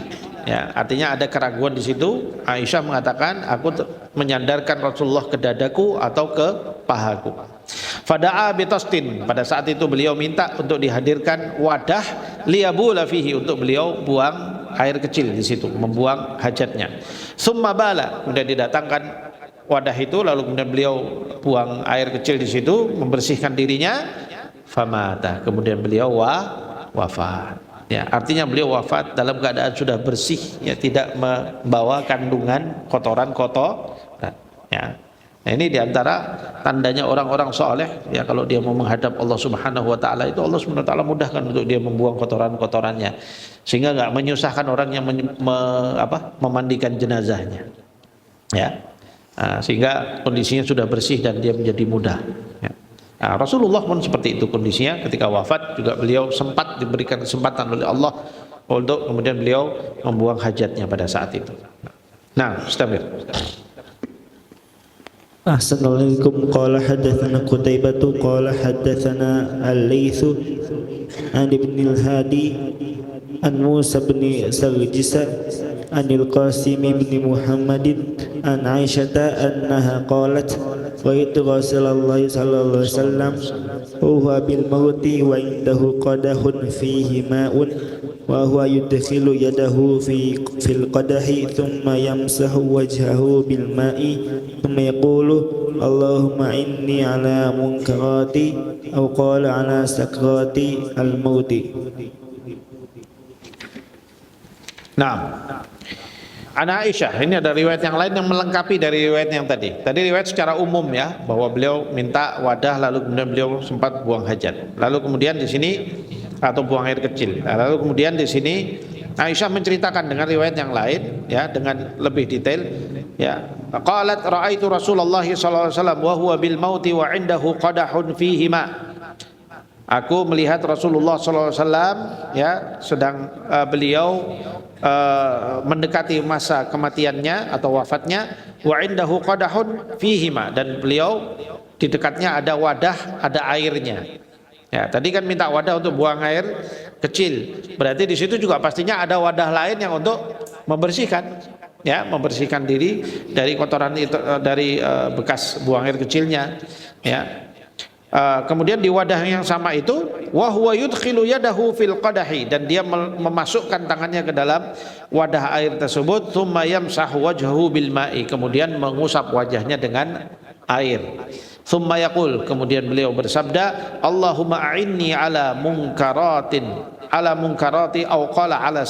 ya, artinya ada keraguan di situ. Aisyah mengatakan aku menyandarkan Rasulullah ke dadaku atau ke pahaku. Fada'a bitastin, pada saat itu beliau minta untuk dihadirkan wadah liyabula fihi, untuk beliau buang air kecil di situ, membuang hajatnya. Summa bala, kemudian didatangkan wadah itu, lalu kemudian beliau buang air kecil di situ, membersihkan dirinya. Famata, kemudian beliau wafat. Ya, artinya beliau wafat dalam keadaan sudah bersih, ya, tidak membawa kandungan kotoran ya. Nah, ini diantara tandanya orang-orang soleh ya, kalau dia mau menghadap Allah Subhanahu Wa Taala itu Allah Subhanahu Wa Taala mudahkan untuk dia membuang kotoran-kotorannya, sehingga nggak menyusahkan orang yang memandikan jenazahnya ya. Nah, sehingga kondisinya sudah bersih dan dia menjadi mudah ya. Nah, Rasulullah pun seperti itu kondisinya ketika wafat, juga beliau sempat diberikan kesempatan oleh Allah untuk kemudian beliau membuang hajatnya pada saat itu. Nah, istamir. Assalamualaikum. Qala hadatsana Qutaibah qala hadatsana Al-Laits an Ibn al-Hadi an Musa bin Sarjisa an Al-Qasim bin Muhammadin an Aisyah annaha qalat ra'aytu Rasulullah sallallahu alaihi wasallam huwa bil mauti wa indahu qadahun fihi ma'un wa huwa yudkhilu yadahu fil qadahi thumma yamsahu wajhahu bil ma'i thumma yaqulu Allahumma inni ala munkarati aw qala ala sakrati al mauti. Nah, Ana Aisyah, ini ada riwayat yang lain yang melengkapi dari riwayat yang tadi. Tadi riwayat secara umum ya, bahwa beliau minta wadah lalu kemudian beliau sempat buang hajat. Lalu kemudian di sini atau buang air kecil. Lalu kemudian di sini Aisyah menceritakan dengan riwayat yang lain ya, dengan lebih detail Ya, qalat ra'aitu Rasulullah sallallahu alaihi wasallam wa huwa bil mauti wa 'indahu qadahun fihi ma. Aku melihat Rasulullah sallallahu alaihi wasallam ya sedang beliau mendekati masa kematiannya atau wafatnya, wa 'indahu qadahun fihi ma, dan beliau di dekatnya ada wadah, ada airnya. Ya, tadi kan minta wadah untuk buang air kecil. Berarti di situ juga pastinya ada wadah lain yang untuk membersihkan. Ya, membersihkan diri dari kotoran itu, dari bekas buang air kecilnya. Ya. Kemudian di wadah yang sama itu, wa huwa yudkhilu yadahu fil qadahi, dan dia memasukkan tangannya ke dalam wadah air tersebut, tsumma yamsahu wajhahu bil ma'i, kemudian mengusap wajahnya dengan air. Tsumma yaqul, kemudian beliau bersabda, Allahumma a'inni ala munkarati au qala ala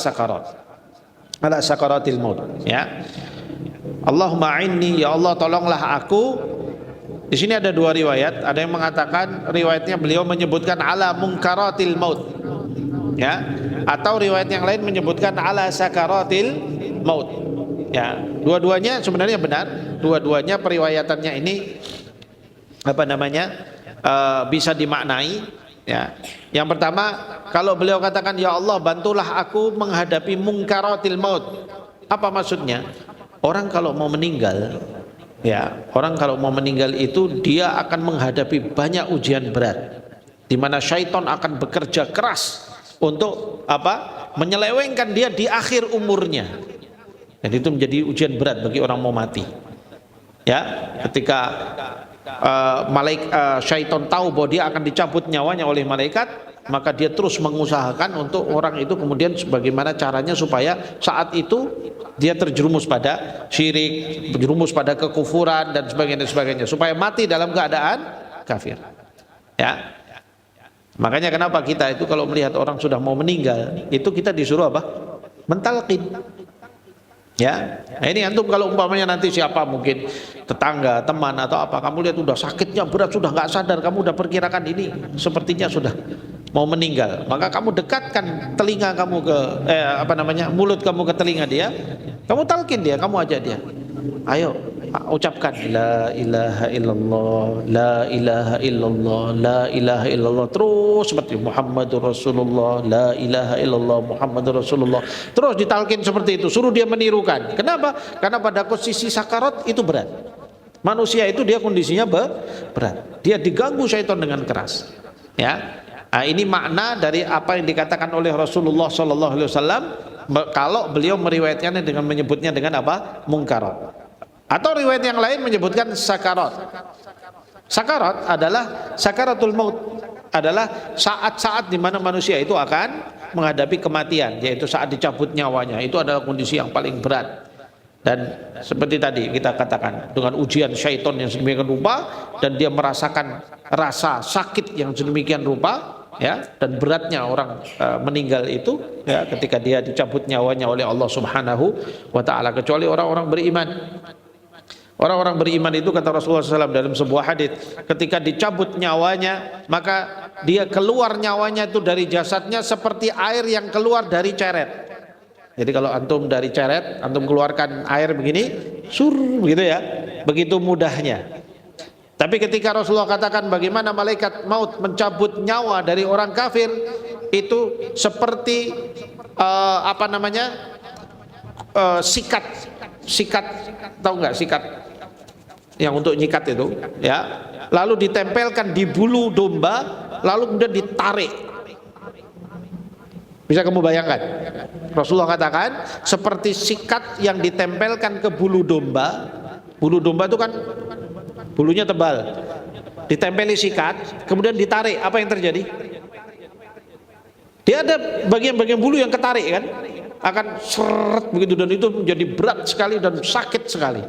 sakaratil maut. Ya, Allahumma a'inni, ya Allah tolonglah aku. Di sini ada dua riwayat, ada yang mengatakan riwayatnya beliau menyebutkan ala munkaratil maut, ya, atau riwayat yang lain menyebutkan ala sakaratil maut. Ya, dua-duanya sebenarnya benar, dua-duanya periwayatannya ini bisa dimaknai. Ya, yang pertama, kalau beliau katakan ya Allah bantulah aku menghadapi munkaratil maut, apa maksudnya? Orang kalau mau meninggal, ya, orang kalau mau meninggal itu dia akan menghadapi banyak ujian berat, di mana syaitan akan bekerja keras untuk apa? Menyelewengkan dia di akhir umurnya. Dan itu menjadi ujian berat bagi orang mau mati. Ya, ketika syaitan tahu bahwa dia akan dicabut nyawanya oleh malaikat, maka dia terus mengusahakan untuk orang itu kemudian bagaimana caranya supaya saat itu dia terjerumus pada syirik, terjerumus pada kekufuran dan sebagainya, supaya mati dalam keadaan kafir. Ya, makanya kenapa kita itu kalau melihat orang sudah mau meninggal, itu kita disuruh apa? Mentalqin. Ya, nah ini antum kalau umpamanya nanti siapa mungkin tetangga, teman atau apa, kamu lihat udah sakitnya berat, sudah nggak sadar, kamu udah perkirakan ini sepertinya sudah mau meninggal, maka kamu dekatkan telinga kamu ke mulut kamu ke telinga dia, kamu talkin dia, kamu ajak dia, ayo ucapkan la ilaha illallah, la ilaha illallah, la ilaha illallah, terus seperti Muhammadur Rasulullah, la ilaha illallah Muhammadur Rasulullah, terus ditalkin seperti itu, suruh dia menirukan. Kenapa? Karena pada posisi sakarat itu berat, manusia itu dia kondisinya berat, dia diganggu syaitan dengan keras. Ya, nah, ini makna dari apa yang dikatakan oleh Rasulullah Sallallahu Alaihi Wasallam kalau beliau meriwayatkannya dengan menyebutnya dengan apa? Munkarat. Atau riwayat yang lain menyebutkan sakarat. Sakarat adalah sakaratul maut, adalah saat-saat di mana manusia itu akan menghadapi kematian, yaitu saat dicabut nyawanya. Itu adalah kondisi yang paling berat. Dan seperti tadi kita katakan, dengan ujian syaitan yang sedemikian rupa, dan dia merasakan rasa sakit yang sedemikian rupa, ya, dan beratnya orang meninggal itu, ya, ketika dia dicabut nyawanya oleh Allah Subhanahu wa taala, kecuali orang-orang beriman. Orang-orang beriman itu, kata Rasulullah SAW dalam sebuah hadis, ketika dicabut nyawanya, maka dia keluar nyawanya itu dari jasadnya seperti air yang keluar dari ceret. Jadi kalau antum dari ceret, antum keluarkan air begini, sur, begitu ya, begitu mudahnya. Tapi ketika Rasulullah katakan bagaimana malaikat maut mencabut nyawa dari orang kafir, itu seperti sikat, tahu nggak sikat yang untuk nyikat itu, ya, lalu ditempelkan di bulu domba, lalu kemudian ditarik. Bisa kamu bayangkan? Rasulullah katakan seperti sikat yang ditempelkan ke bulu domba. Bulu domba itu kan bulunya tebal, ditempeli sikat, kemudian ditarik. Apa yang terjadi? Dia ada bagian-bagian bulu yang ketarik kan, akan seret begitu, dan itu menjadi berat sekali dan sakit sekali.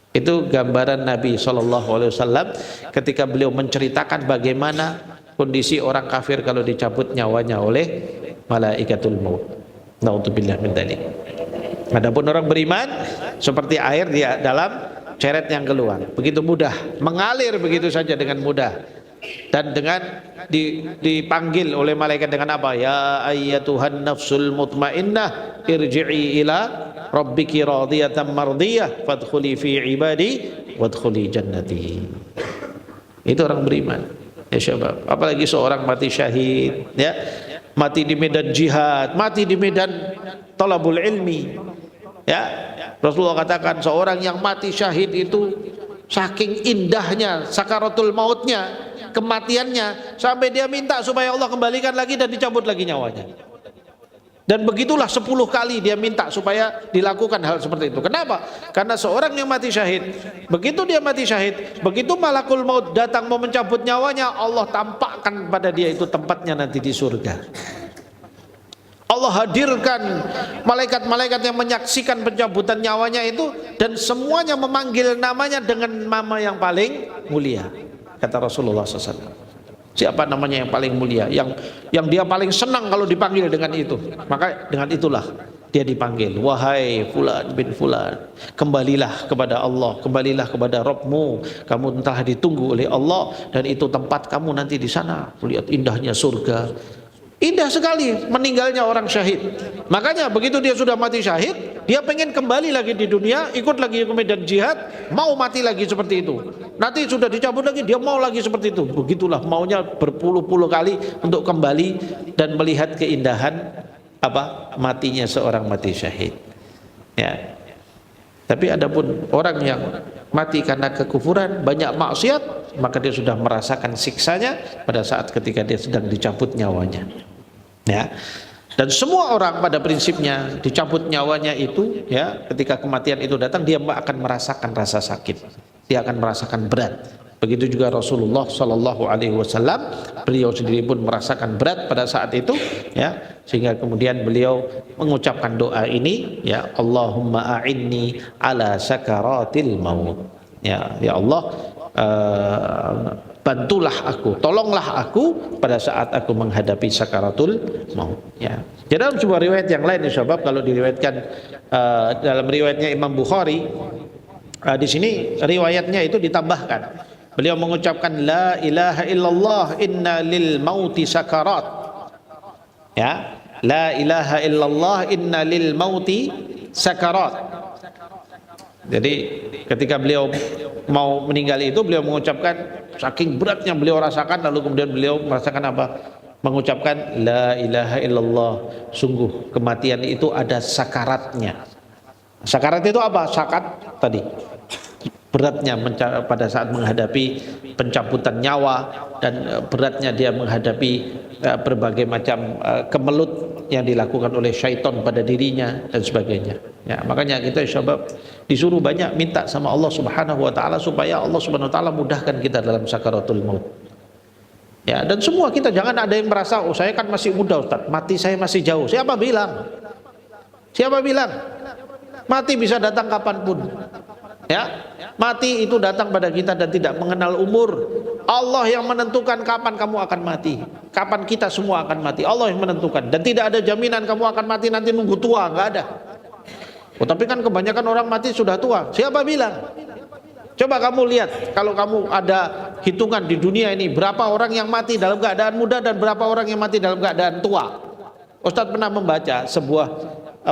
Itu gambaran Nabi SAW ketika beliau menceritakan bagaimana kondisi orang kafir kalau dicabut nyawanya oleh malaikatul maut. Na'udzubillah min dzalik. Adapun orang beriman seperti air di dalam ceret yang keluar, begitu mudah, mengalir begitu saja dengan mudah. Dan dengan dipanggil oleh malaikat dengan apa? Ya ayyatuhan nafsul mutmainnah irji'i ila rabbiki radiyatan mardiyah fadkhuli fi ibadi wadkhuli jannati. Itu orang beriman. Ya syabab, apalagi seorang mati syahid, ya, mati di medan jihad, mati di medan talabul ilmi. Ya, Rasulullah katakan seorang yang mati syahid itu saking indahnya sakaratul mautnya, kematiannya, sampai dia minta supaya Allah kembalikan lagi dan dicabut lagi nyawanya. Dan begitulah 10 kali dia minta supaya dilakukan hal seperti itu. Kenapa? Karena seorang yang mati syahid, begitu dia mati syahid, begitu malakul maut datang mau mencabut nyawanya, Allah tampakkan pada dia itu tempatnya nanti di surga. Allah hadirkan malaikat-malaikat yang menyaksikan pencabutan nyawanya itu, dan semuanya memanggil namanya dengan nama yang paling mulia. Kata Rasulullah SAW, siapa namanya yang paling mulia, yang dia paling senang kalau dipanggil dengan itu, maka dengan itulah dia dipanggil. Wahai fulan bin fulan, kembalilah kepada Allah, kembalilah kepada Rabbmu, kamu telah ditunggu oleh Allah, dan itu tempat kamu nanti di sana. Lihat indahnya surga. Indah sekali meninggalnya orang syahid. Makanya begitu dia sudah mati syahid, dia pengen kembali lagi di dunia, ikut lagi ke medan jihad, mau mati lagi seperti itu. Nanti sudah dicabut lagi, dia mau lagi seperti itu. Begitulah maunya berpuluh-puluh kali untuk kembali dan melihat keindahan apa matinya seorang mati syahid. Ya. Tapi adapun orang yang mati karena kekufuran, banyak maksiat, maka dia sudah merasakan siksanya pada saat ketika dia sedang dicabut nyawanya. Ya. Dan semua orang pada prinsipnya dicabut nyawanya itu, ya, ketika kematian itu datang, dia akan merasakan rasa sakit, dia akan merasakan berat. Begitu juga Rasulullah Shallallahu Alaihi Wasallam, beliau sendiri pun merasakan berat pada saat itu, ya, sehingga kemudian beliau mengucapkan doa ini, ya, Allahumma a'inni ala sakaratil maut. Ya Allah, bantulah aku, tolonglah aku pada saat aku menghadapi sakaratul maut. Ya. Jadi dalam sebuah riwayat yang lain, sahabat, kalau diriwayatkan dalam riwayatnya Imam Bukhari, di sini riwayatnya itu ditambahkan. Beliau mengucapkan la ilaha illallah inna lil mauti sakarat. Ya, la ilaha illallah inna lil mauti sakarat. Jadi ketika beliau mau meninggal itu, beliau mengucapkan, saking beratnya beliau rasakan, lalu kemudian beliau merasakan apa? Mengucapkan la ilaha illallah, sungguh kematian itu ada sakaratnya. Sakarat itu apa? Sakat tadi, beratnya pada saat menghadapi pencabutan nyawa, dan beratnya dia menghadapi berbagai macam kemelut yang dilakukan oleh syaitan pada dirinya dan sebagainya. Ya, makanya kita sahabat disuruh banyak minta sama Allah Subhanahu wa taala supaya Allah Subhanahu wa taala mudahkan kita dalam sakaratul maut. Ya, dan semua kita jangan ada yang merasa, oh saya kan masih muda Ustaz, mati saya masih jauh. Siapa bilang? Siapa bilang? Mati bisa datang kapanpun. Ya, mati itu datang pada kita dan tidak mengenal umur. Allah yang menentukan kapan kamu akan mati, kapan kita semua akan mati. Allah yang menentukan, dan tidak ada jaminan kamu akan mati nanti nunggu tua, nggak ada. Oh, tapi kan kebanyakan orang mati sudah tua. Siapa bilang? Coba kamu lihat, kalau kamu ada hitungan di dunia ini, berapa orang yang mati dalam keadaan muda dan berapa orang yang mati dalam keadaan tua. Ustadz pernah membaca sebuah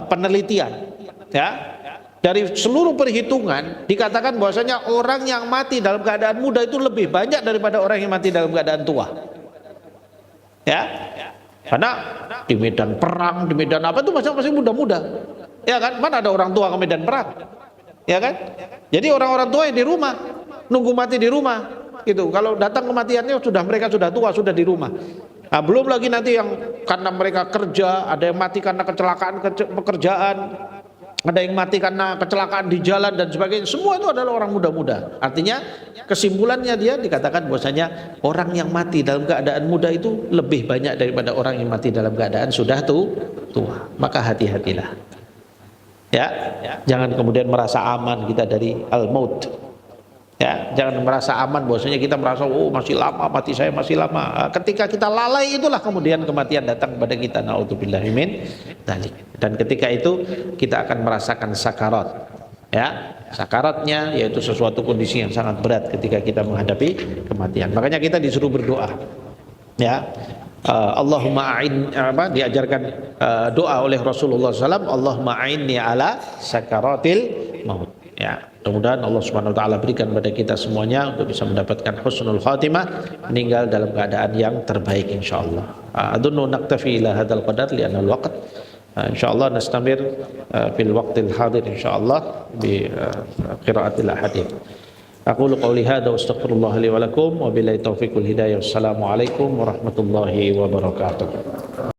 penelitian, ya, dari seluruh perhitungan dikatakan bahwasanya orang yang mati dalam keadaan muda itu lebih banyak daripada orang yang mati dalam keadaan tua. Ya, karena di medan perang, di medan apa itu masih muda-muda. Ya kan, mana ada orang tua ke medan perang, ya kan? Jadi orang-orang tua yang di rumah, nunggu mati di rumah, gitu. Kalau datang kematiannya mereka sudah tua, sudah di rumah. Nah, belum lagi nanti yang karena mereka kerja, ada yang mati karena kecelakaan pekerjaan, ada yang mati karena kecelakaan di jalan dan sebagainya. Semua itu adalah orang muda-muda. Artinya kesimpulannya dia dikatakan bahwasanya orang yang mati dalam keadaan muda itu lebih banyak daripada orang yang mati dalam keadaan sudah tua. Maka hati-hatilah. Ya, jangan kemudian merasa aman kita dari al-maut. Ya, jangan merasa aman bahwasanya kita merasa oh masih lama, mati saya masih lama. Ketika kita lalai itulah kemudian kematian datang kepada kita. Naudzubillahi min dzalik. Dan ketika itu kita akan merasakan sakarat. ya, sakaratnya, yaitu sesuatu kondisi yang sangat berat ketika kita menghadapi kematian. Makanya kita disuruh berdoa, ya. Allahumma a'in, diajarkan doa oleh Rasulullah SAW, Allahumma a'inni ala sakaratil maut. Ya, mudah-mudahan Allah Subhanahu wa taala berikan pada kita semuanya untuk bisa mendapatkan husnul khatimah, meninggal dalam keadaan yang terbaik insyaallah. Adunnu naktafi ila hadzal qadar li'anna al-waqt. Insyaallah nastamir fil waqtil hadir insyaallah bi qiraatil ahadits. Aqulu qawli hadza wa astaghfirullah li wa lakum wa billahi taufiqul hidayah. Wassalamu alaikum warahmatullahi wabarakatuh.